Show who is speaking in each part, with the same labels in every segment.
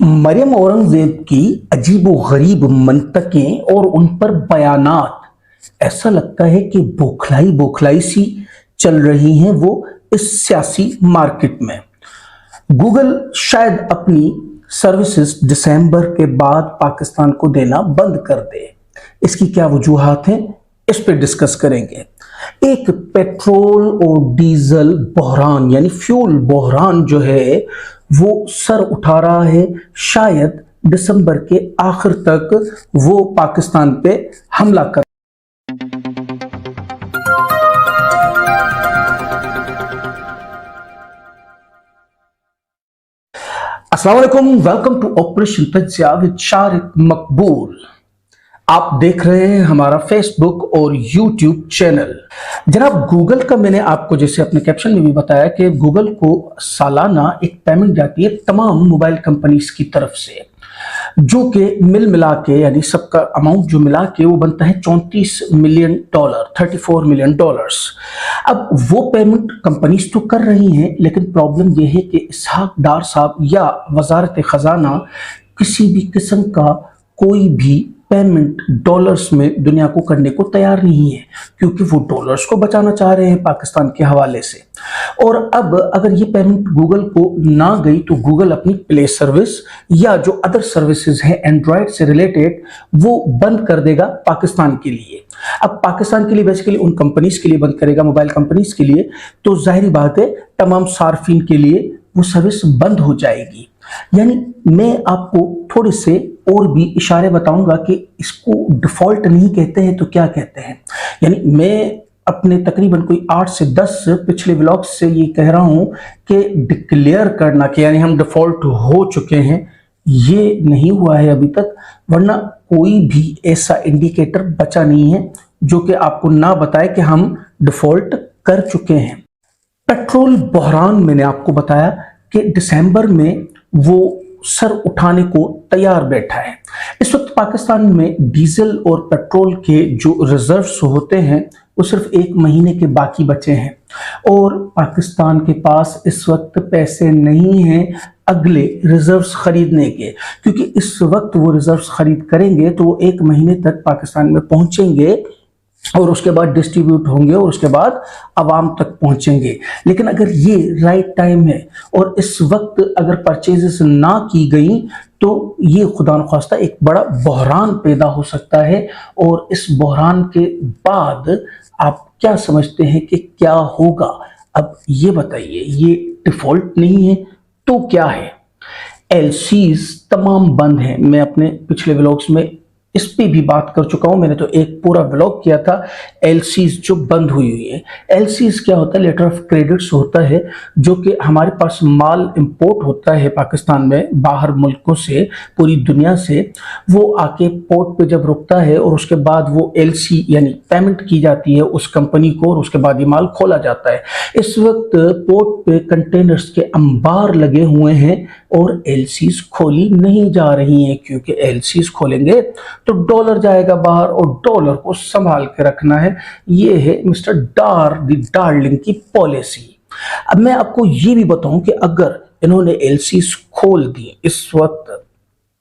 Speaker 1: मरियम औरंगजेब की अजीबो-गरीब मंतकें और उन पर बयानात, ऐसा लगता है कि बौखलाई बौखलाई सी चल रही हैं वो इस सियासी मार्केट में। गूगल शायद अपनी सर्विसेज दिसंबर के बाद पाकिस्तान को देना बंद कर दे। इसकी क्या वजूहात हैं, इस पे डिस्कस करेंगे। एक पेट्रोल और डीजल बहरान यानी फ्यूल बहरान जो है वो सर उठा रहा है। शायद दिसंबर के आखिर तक वो पाकिस्तान पे हमला कर। अस्सलाम वालेकुम, वेलकम टू ऑपरेशन तज्जिया विद शारिक मकबूल। आप देख रहे हैं हमारा फेसबुक और यूट्यूब चैनल। जनाब, गूगल का मैंने आपको जैसे अपने कैप्शन में भी बताया कि गूगल को सालाना एक पेमेंट जाती है तमाम मोबाइल कंपनीज की तरफ से, जो कि मिला के यानी सबका अमाउंट जो मिला के वो बनता है $34 मिलियन, $34 मिलियन। अब वो पेमेंट कंपनीज तो कर रही हैं, लेकिन प्रॉब्लम ये है कि इसहाक डार साहब या वजारत खजाना किसी भी किस्म का कोई भी पेमेंट डॉलर्स में दुनिया को करने को तैयार नहीं है, क्योंकि वो डॉलर्स को बचाना चाह रहे हैं पाकिस्तान के हवाले से। और अब अगर ये पेमेंट गूगल को ना गई तो गूगल अपनी प्ले सर्विस या जो अदर सर्विसेज हैं एंड्रॉयड से रिलेटेड वो बंद कर देगा पाकिस्तान के लिए। अब पाकिस्तान के लिए बेसिकली उन कंपनीज के लिए बंद करेगा, मोबाइल कंपनीज के लिए, तो जाहिर बात है तमाम सार्फिन के लिए वो सर्विस बंद हो जाएगी। यानी मैं आपको थोड़े से और भी इशारे बताऊंगा कि इसको डिफॉल्ट नहीं कहते हैं तो क्या कहते हैं। यानी मैं अपने तकरीबन कोई 8 से 10 पिछले व्लॉग्स से ये कह रहा हूं कि डिक्लेयर करना कि यानी हम डिफॉल्ट हो चुके हैं, ये नहीं हुआ है अभी तक, वरना कोई भी ऐसा इंडिकेटर बचा नहीं है जो कि आपको ना बताए कि हम डिफॉल्ट कर चुके हैं। पेट्रोल बहरान मैंने आपको बताया कि दिसंबर में वो सर उठाने को तैयार बैठा है। इस वक्त पाकिस्तान में डीजल और पेट्रोल के जो रिजर्व्स होते हैं वो सिर्फ 1 महीने के बाकी बचे हैं, और पाकिस्तान के पास इस वक्त पैसे नहीं हैं अगले रिजर्व्स खरीदने के, क्योंकि इस वक्त वो रिजर्व्स खरीद करेंगे तो वो 1 महीने तक पाकिस्तान में पहुंचेंगे और उसके बाद डिस्ट्रीब्यूट होंगे और उसके बाद आवाम तक पहुंचेंगे। लेकिन अगर ये राइट टाइम है और इस वक्त अगर परचेजेस ना की गई तो ये खुदा न ख्वास्ता एक बड़ा बहरान पैदा हो सकता है। और इस बहरान के बाद आप क्या समझते हैं कि क्या होगा? अब ये बताइए, ये डिफॉल्ट नहीं है तो क्या है? एलसीज तमाम बंद हैं। मैं अपने पिछले व्लॉग्स में इस पे भी बात कर चुका हूं, मैंने तो एक पूरा व्लॉग किया था एलसीज जो बंद हुई है। एलसीज क्या होता है? लेटर ऑफ क्रेडिट्स होता है, जो कि हमारे पास माल इंपोर्ट होता है पाकिस्तान में बाहर मुल्कों से, पूरी दुनिया से, वो आके पोर्ट पे जब रुकता है और उसके बाद वो एलसी यानी पेमेंट की जाती है उस कंपनी को और उसके बाद ये माल खोला जाता है। इस वक्त पोर्ट पे कंटेनर्स के अंबार लगे हुए हैं और एलसीज खोली नहीं जा रही हैं, क्योंकि एलसीज खोलेंगे तो डॉलर जाएगा बाहर और डॉलर को संभाल के रखना है। ये है मिस्टर डार्लिंग की पॉलिसी। अब मैं आपको ये भी बताऊं कि अगर इन्होंने एलसीज खोल दी इस वक्त,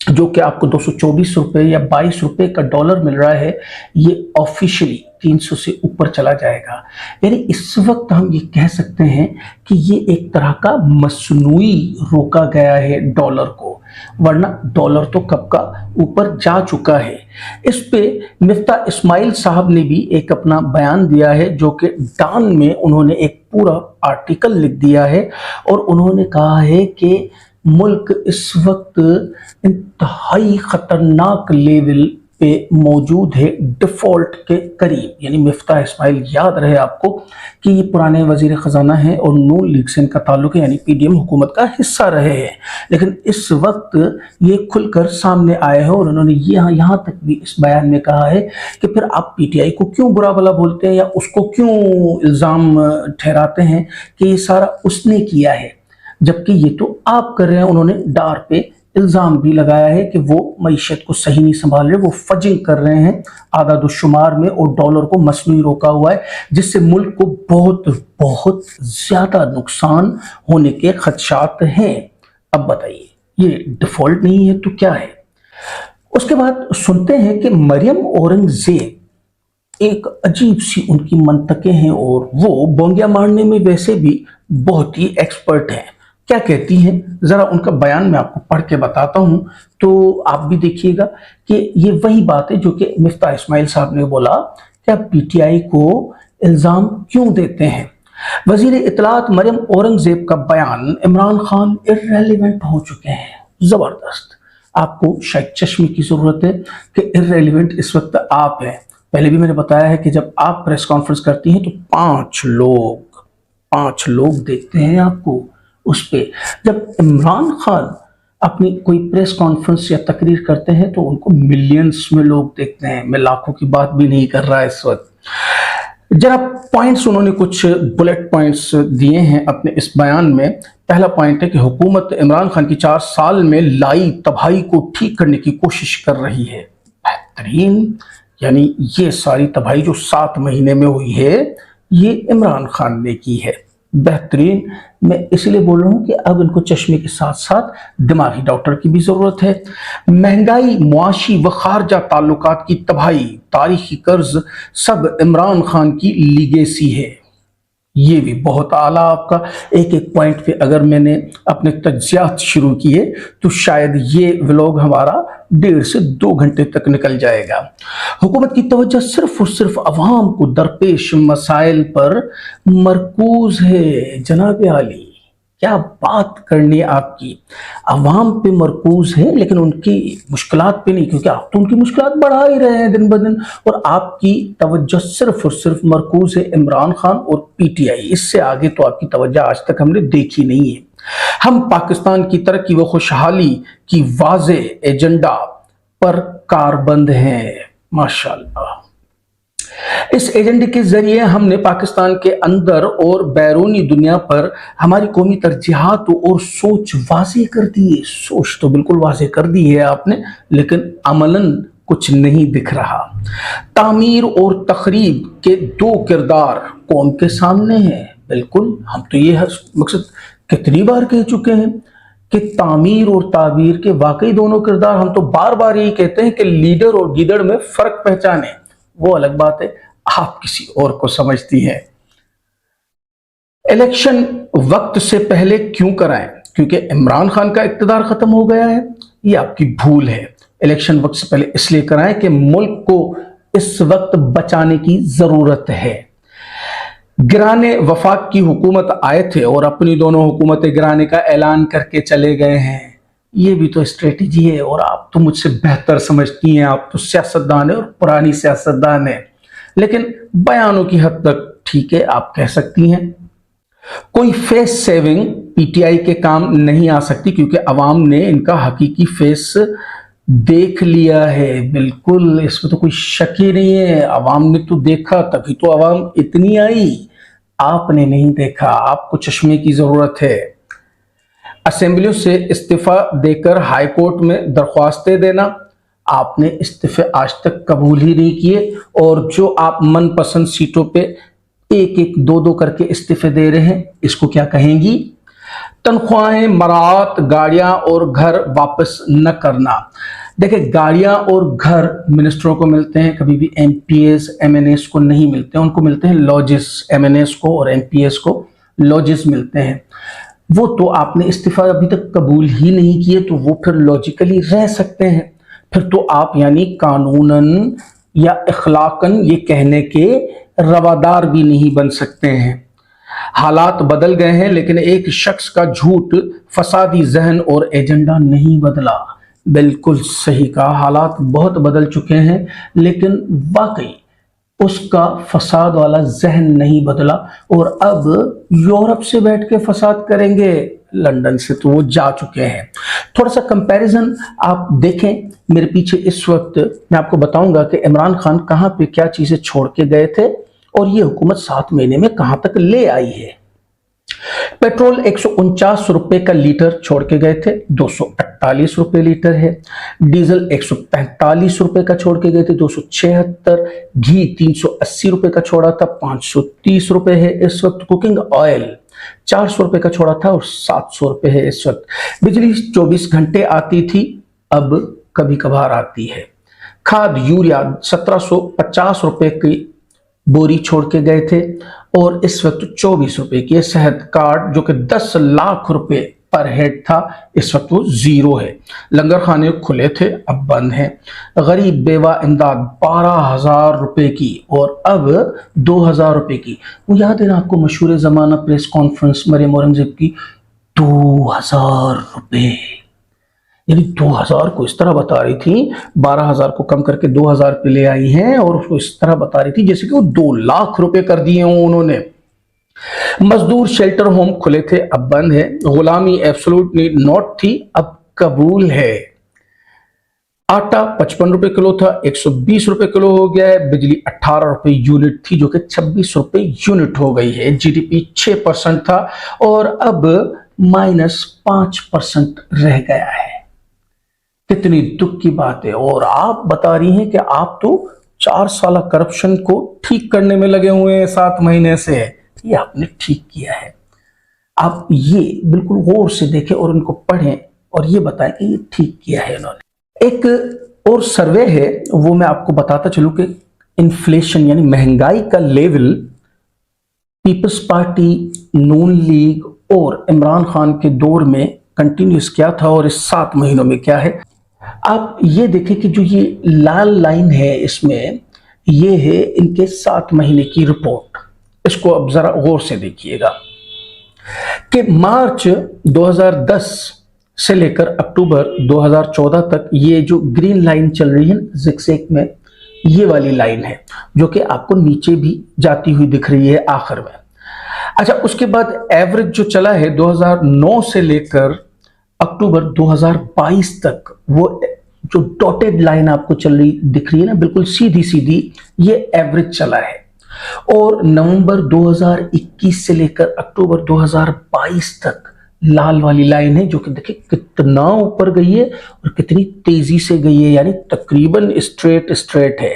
Speaker 1: जो कि आपको 224 रुपए या 22 रुपए का डॉलर मिल रहा है, ये ऑफिशियली 300 से ऊपर चला जाएगा। यानी इस वक्त हम ये कह सकते हैं कि ये एक तरह का मसनूई रोका गया है डॉलर को, वरना डॉलर तो कब का ऊपर जा चुका है। इस पे मिफ्ता इस्माइल साहब ने भी एक अपना बयान दिया है, जो कि डान में उन्होंने एक पूरा आर्टिकल लिख दिया है और उन्होंने कहा है कि मुल्क इस वक्त इंतहाई खतरनाक लेवल पे मौजूद है, डिफॉल्ट के करीब। यानी मिफ्ता इस्माइल, याद रहे आपको कि ये पुराने वजीर खजाना हैं और नून लीग से इनका ताल्लुक है, यानी पीडीएम हुकूमत का हिस्सा रहे हैं, लेकिन इस वक्त ये खुलकर सामने आए हैं और उन्होंने यहाँ तक भी इस बयान में कहा है कि फिर आप पीटीआई को क्यों बुरा भला बोलते हैं या उसको क्यों इल्ज़ाम ठहराते हैं कि ये सारा उसने किया है, जबकि ये तो आप कर रहे हैं। उन्होंने डार पे इल्ज़ाम भी लगाया है कि वो मईशत को सही नहीं संभाल रहे, वो फजिंग कर रहे हैं आदादुश्शुमार में और डॉलर को मसनूई रोका हुआ है, जिससे मुल्क को बहुत बहुत ज़्यादा नुकसान होने के खदशात हैं। अब बताइए ये डिफॉल्ट नहीं है तो क्या है? उसके बाद सुनते हैं कि मरियम औरंगजेब एक अजीब सी उनकी मंतकें हैं और वो बोंगिया मारने में वैसे भी बहुत ही एक्सपर्ट हैं। क्या कहती हैं, जरा उनका बयान मैं आपको पढ़ के बताता हूं, तो आप भी देखिएगा कि ये वही बात है जो कि मिफ्ता इस्माइल साहब ने बोला कि आप पीटीआई को इल्जाम क्यों देते हैं। वजीर इत्तलात मरियम औरंगजेब का बयान, इमरान खान इर्रेलेवेंट हो चुके हैं। जबरदस्त। आपको शायद चश्मे की जरूरत है कि इर्रेलेवेंट इस वक्त आप हैं। पहले भी मैंने बताया है कि जब आप प्रेस कॉन्फ्रेंस करती हैं तो पांच लोग देखते हैं आपको उस पे। जब इमरान खान अपनी कोई प्रेस कॉन्फ्रेंस या तकरीर करते हैं तो उनको मिलियंस में लोग देखते हैं। मैं लाखों की बात भी नहीं कर रहा इस वक्त। जरा पॉइंट्स, उन्होंने कुछ बुलेट पॉइंट्स दिए हैं अपने इस बयान में। पहला पॉइंट है कि हुकूमत इमरान खान की 4 साल में लाई तबाही को ठीक करने की कोशिश कर रही है। बेहतरीन। यानी ये सारी तबाही जो 7 महीने में हुई है ये इमरान खान ने की है। बेहतरीन। मैं इसलिए बोल रहा हूं कि अब इनको चश्मे के साथ साथ दिमागी डॉक्टर की भी जरूरत है। महंगाई, मुआशी व खारजा ताल्लुकात की तबाही, तारीखी कर्ज, सब इमरान खान की लीगेसी है। ये भी बहुत आला। आपका एक एक पॉइंट पे अगर मैंने अपने तज्जियात शुरू किए तो शायद ये व्लॉग हमारा 1.5 से 2 घंटे तक निकल जाएगा। हुकूमत की तवज्जो सिर्फ और सिर्फ अवाम को दरपेश मसाइल पर मरकूज है। जनाब आली, क्या बात करनी है आपकी। अवाम पे मरकूज है लेकिन उनकी मुश्किलात पे नहीं, क्योंकि आप तो उनकी मुश्किलात बढ़ा ही रहे हैं दिन ब दिन, और आपकी तवज्जो सिर्फ और सिर्फ मरकूज है इमरान खान और पीटीआई। इससे आगे तो आपकी तवज्जो आज तक हमने देखी नहीं है। हम पाकिस्तान की तरक्की व खुशहाली की वाज़े एजेंडा पर कारबंद हैं। माशाअल्लाह। इस एजेंडे के जरिए हमने पाकिस्तान के अंदर और बैरूनी दुनिया पर हमारी कौमी तरजीहात और सोच वाज़े कर दी है। सोच तो बिल्कुल वाज़े कर दी है आपने, लेकिन अमलन कुछ नहीं दिख रहा। तामीर और तखरीब के 2 किरदार कौम के सामने हैं। बिल्कुल, हम तो ये मकसद कितनी बार कह चुके हैं कि तामीर और ताबीर के वाकई दोनों किरदार। हम तो बार बार यही कहते हैं कि लीडर और गीदड़ में फर्क पहचाने, वो अलग बात है, आप किसी और को समझती हैं। इलेक्शन वक्त से पहले क्यों कराएं? क्योंकि इमरान खान का इक़्तिदार खत्म हो गया है। ये आपकी भूल है। इलेक्शन वक्त से पहले इसलिए कराएं कि मुल्क को इस वक्त बचाने की जरूरत है। गिराने वफाक की हुकूमत आए थे और अपनी दोनों हुकूमतें गिराने का ऐलान करके चले गए हैं। ये भी तो स्ट्रेटेजी है, और आप तो मुझसे बेहतर समझती हैं। आप तो सियासतदान है और पुरानी सियासतदान है, लेकिन बयानों की हद तक ठीक है, आप कह सकती हैं। कोई फेस सेविंग पीटीआई के काम नहीं आ सकती, क्योंकि अवाम ने इनका हकीकी फेस देख लिया है। बिल्कुल, इसमें तो कोई शक ही नहीं है। अवाम ने तो देखा, तभी तो अवाम इतनी आई। आपने नहीं देखा, आपको चश्मे की जरूरत है। असेंबलियों से इस्तीफा देकर हाई कोर्ट में दरख्वास्तें देना, आपने इस्तीफे आज तक कबूल ही नहीं किए, और जो आप मनपसंद सीटों पे 1-1, 2-2 करके इस्तीफे दे रहे हैं, इसको क्या कहेंगी? तनख्वाहें, मराहत, गाड़ियां और घर वापस न करना। देखिए, गाड़ियां और घर मिनिस्टरों को मिलते हैं, कभी भी एमपीएस एमएनएस को नहीं मिलते हैं। उनको मिलते हैं लॉजेस, एमएनएस को और एमपीएस को लॉजेस मिलते हैं। वो तो आपने इस्तीफा अभी तक कबूल ही नहीं किए, तो वो फिर लॉजिकली रह सकते हैं। फिर तो आप यानी कानूनन या इखलाकन ये कहने के रवादार भी नहीं बन सकते हैं। हालात बदल गए हैं, लेकिन एक शख्स का झूठ, फसादी जहन और एजेंडा नहीं बदला। बिल्कुल सही कहा, हालात बहुत बदल चुके हैं, लेकिन वाकई उसका फसाद वाला जहन नहीं बदला। और अब यूरोप से बैठ के फसाद करेंगे, लंदन से तो वो जा चुके हैं। थोड़ा सा कंपैरिजन आप देखें मेरे पीछे। इस वक्त मैं आपको बताऊंगा कि इमरान खान कहां पे क्या चीजें छोड़ के गए थे और ये हुकूमत 7 महीने में कहां तक ले आई है। पेट्रोल 149 रुपए का लीटर छोड़ के गए थे, 248 रुपए लीटर है। डीजल 145 रुपए का छोड़ के गए थे, 276। घी 380 रुपए का छोड़ा था, 530 रुपए है इस वक्त। कुकिंग ऑयल 400 रुपए का छोड़ा था और 700 रुपए है इस वक्त। बिजली 24 घंटे आती थी, अब कभी कभार आती है। खाद यूरिया 1750 रुपए की बोरी छोड़ के गए थे और इस वक्त 24 रुपए की है। सेहत कार्ड जो कि 10 लाख रुपए पर हेड था, इस वक्त वो 0 है। लंगर खाने खुले थे, अब बंद हैं। गरीब बेवा इमदाद 12,000 रुपए की और अब 2,000 रुपए की। वो याद है ना आपको मशहूर जमाना प्रेस कॉन्फ्रेंस मरियम औरंगजेब की, 2,000 रुपए, यानी 2,000 को इस तरह बता रही थी, 12,000 को कम करके 2,000 पे ले आई हैं और उसको इस तरह बता रही थी जैसे कि वो 2 लाख रुपए कर दिए हों उन्होंने। मजदूर शेल्टर होम खुले थे, अब बंद है। गुलामी एब्सोल्यूट नीड नॉट थी, अब कबूल है। आटा 55 रुपए किलो था, 120 रुपए किलो हो गया है। बिजली 18 रुपए यूनिट थी जो कि 26 रुपए यूनिट हो गई है। जीडीपी 6% था और अब -5% रह गया है। कितनी दुख की बात है। और आप बता रही हैं कि आप तो 4 साल करप्शन को ठीक करने में लगे हुए हैं 7 महीने से। ये आपने ठीक किया है। आप ये बिल्कुल गौर से देखें और उनको पढ़ें और ये बताएं कि ये ठीक किया है इन्होंने। एक और सर्वे है, वो मैं आपको बताता चलूं कि इन्फ्लेशन यानी महंगाई का लेवल पीपल्स पार्टी, नून लीग और इमरान खान के दौर में कंटिन्यूस क्या था और इस 7 महीनों में क्या है। आप ये देखें कि जो ये लाल लाइन है इसमें, ये है इनके 7 महीने की रिपोर्ट। इसको अब जरा गौर से देखिएगा कि मार्च 2010 से लेकर अक्टूबर 2014 तक ये जो ग्रीन लाइन चल रही है ज़िगज़ैग में, ये वाली लाइन है जो कि आपको नीचे भी जाती हुई दिख रही है आखिर में। अच्छा, उसके बाद एवरेज जो चला है 2009 से लेकर अक्टूबर 2022 तक, वो जो डॉटेड लाइन आपको चल रही दिख रही है ना, बिल्कुल सीधी सीधी, ये एवरेज चला है। और नवंबर 2021 से लेकर अक्टूबर 2022 तक लाल वाली लाइन है जो कि देखिए कितना ऊपर गई है और कितनी तेजी से गई है, यानी तकरीबन स्ट्रेट है।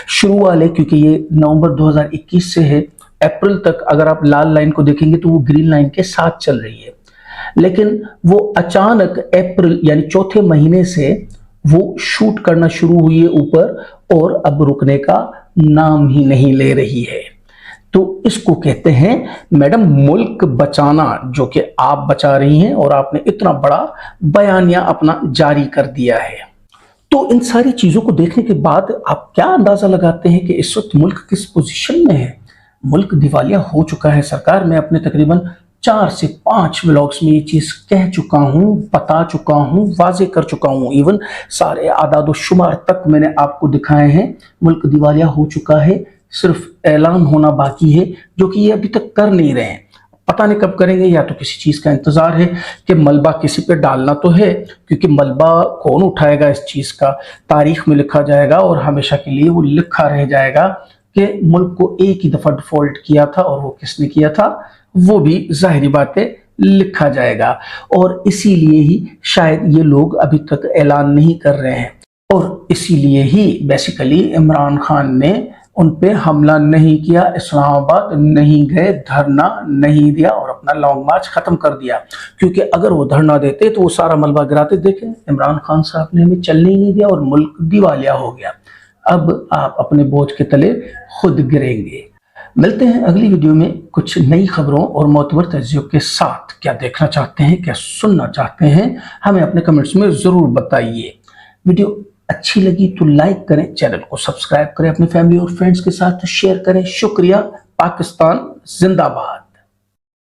Speaker 1: शुरू वाले, क्योंकि ये नवंबर 2021 से है, अप्रैल तक अगर आप लाल लाइन को देखेंगे तो वो ग्रीन लाइन के साथ चल रही है, लेकिन वो अचानक अप्रैल यानी चौथे महीने से वो शूट करना शुरू हुई है ऊपर और अब रुकने का नाम ही नहीं ले रही है। तो इसको कहते हैं मैडम मुल्क बचाना, जो कि आप बचा रही हैं और आपने इतना बड़ा बयानिया अपना जारी कर दिया है। तो इन सारी चीजों को देखने के बाद आप क्या अंदाजा लगाते हैं कि इस वक्त मुल्क किस पोजीशन में है? मुल्क दिवालिया हो चुका है। सरकार, मैं अपने तकरीबन 4 से 5 व्लॉग्स में ये चीज कह चुका हूं, बता चुका हूं, वाजे कर चुका हूं, इवन सारे आदाद शुमार तक मैंने आपको दिखाए हैं। मुल्क दिवालिया हो चुका है, सिर्फ ऐलान होना बाकी है, जो कि ये अभी तक कर नहीं रहे हैं। पता नहीं कब करेंगे, या तो किसी चीज का इंतजार है कि मलबा किसी पे डालना तो है, क्योंकि मलबा कौन उठाएगा इस चीज का, तारीख में लिखा जाएगा और हमेशा के लिए वो लिखा रह जाएगा कि मुल्क को एक ही दफा डिफॉल्ट किया था और वो किसने किया था, वो भी जाहिरी बातें लिखा जाएगा। और इसीलिए ही शायद ये लोग अभी तक ऐलान नहीं कर रहे हैं और इसीलिए ही बेसिकली इमरान खान ने उन पे हमला नहीं किया, इस्लामाबाद नहीं गए, धरना नहीं दिया और अपना लॉन्ग मार्च खत्म कर दिया। क्योंकि अगर वो धरना देते तो वो सारा मलबा गिराते। देखें, इमरान खान साहब ने हमें चलने ही नहीं दिया और मुल्क दिवालिया हो गया। अब आप अपने बोझ के तले खुद गिरेंगे। मिलते हैं अगली वीडियो में कुछ नई खबरों और मोतबर तज्जियों के साथ। क्या देखना चाहते हैं, क्या सुनना चाहते हैं, हमें अपने कमेंट्स में जरूर बताइए। वीडियो अच्छी लगी तो लाइक करें, चैनल को सब्सक्राइब करें, अपनी फैमिली और फ्रेंड्स के साथ शेयर करें। शुक्रिया। पाकिस्तान जिंदाबाद।